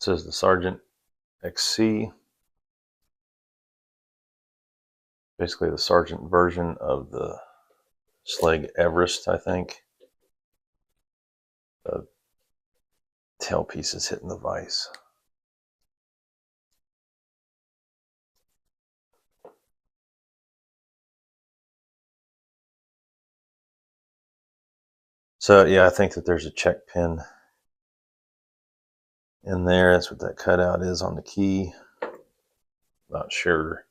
says the Sargent XC. Basically the Sargent version of the Schlage Everest, I think. The tailpiece is hitting the vise. So yeah, I think that there's a check pin in there. That's what that cutout is on the key. Not sure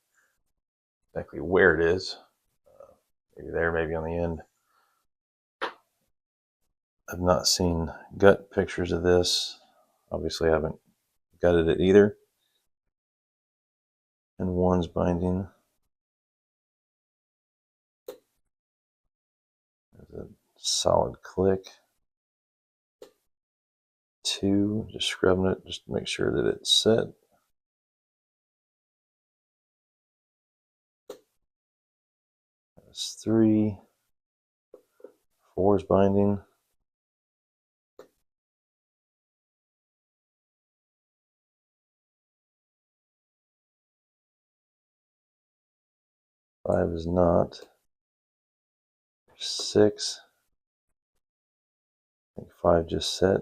exactly where it is. Maybe there, maybe on the end. I've not seen gut pictures of this. Obviously, I haven't gutted it either. And one's binding. There's a solid click. Two, just scrubbing it just to make sure that it's set. That's three. Four's binding. Five is not. Six. I think five just set.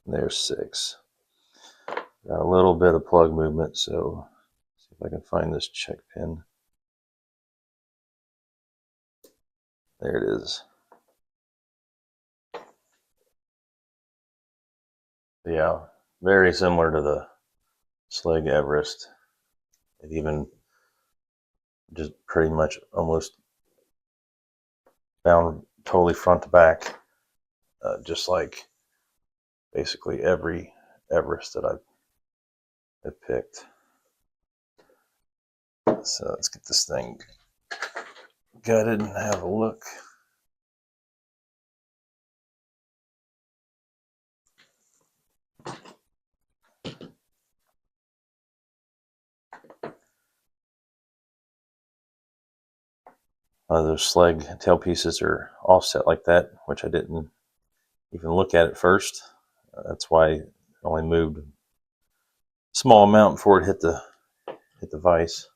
There's six. Got a little bit of plug movement, so see if I can find this check pin. There it is. Yeah, very similar to the Schlage Everest. It even just pretty much almost bound totally front to back, just like basically every Everest that I've picked. So let's get this thing gutted and have a look. Those Schlage tailpieces are offset like that, which I didn't even look at first. That's why it only moved a small amount before it hit the vise.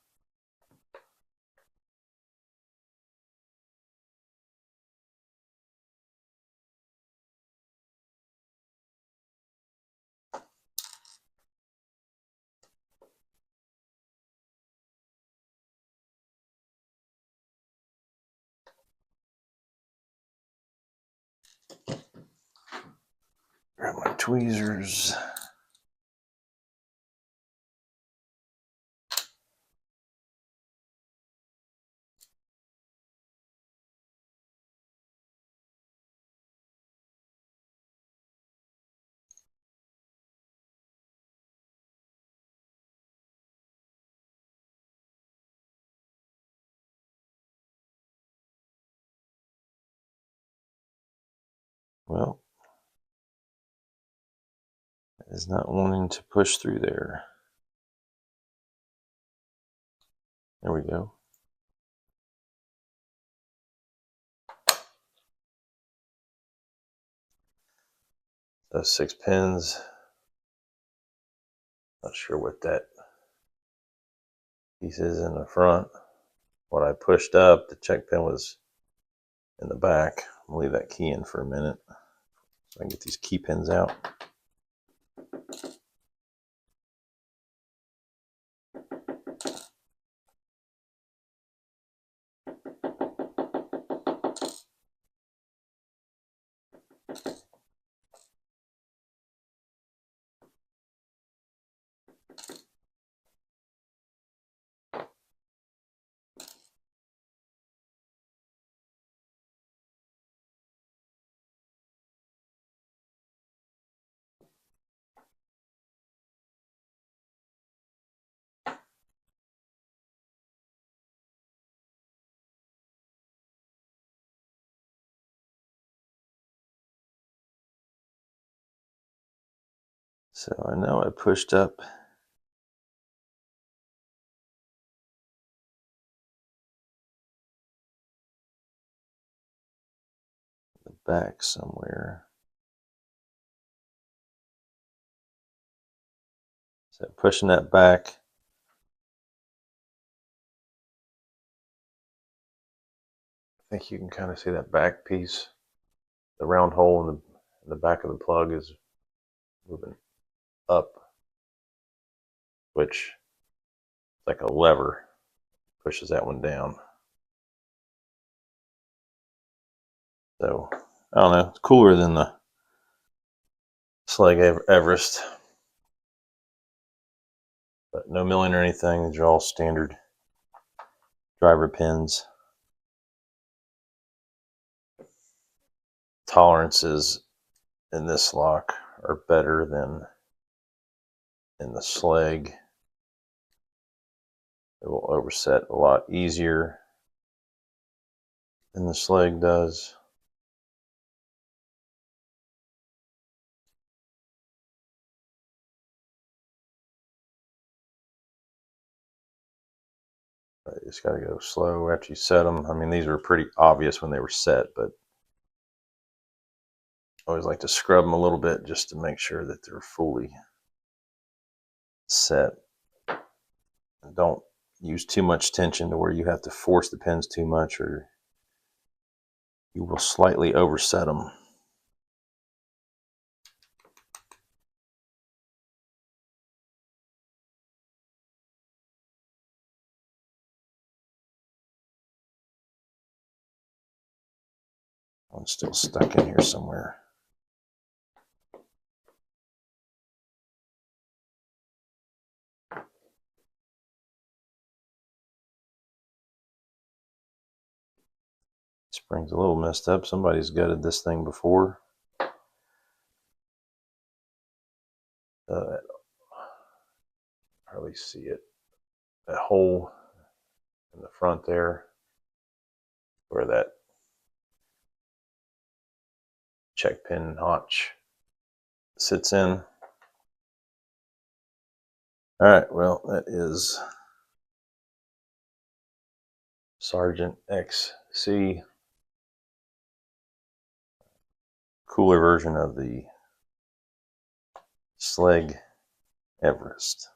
Grab my tweezers. Well, it is not wanting to push through there. There we go. Those 6 pins. Not sure what that piece is in the front. What I pushed up, the check pin was in the back. I'll leave that key in for a minute so I can get these key pins out. So I know I pushed up the back somewhere. So pushing that back. I think you can kind of see that back piece. The round hole in the back of the plug is moving up, which is like a lever, pushes that one down. So I don't know, it's cooler than the Schlage Everest, but no milling or anything. These are all standard driver pins. Tolerances in this lock are better than in the Schlage. It will overset a lot easier than the Schlage does. But you just got to go slow after you set them. I mean, these were pretty obvious when they were set, but I always like to scrub them a little bit just to make sure that they're fully set. And don't use too much tension to where you have to force the pins too much, or you will slightly overset them. One's still stuck in here somewhere. Spring's a little messed up. Somebody's gutted this thing before. Hardly see it. That hole in the front there, where that check pin notch sits in. All right, well, that is Sargent XC, cooler version of the Schlage Everest.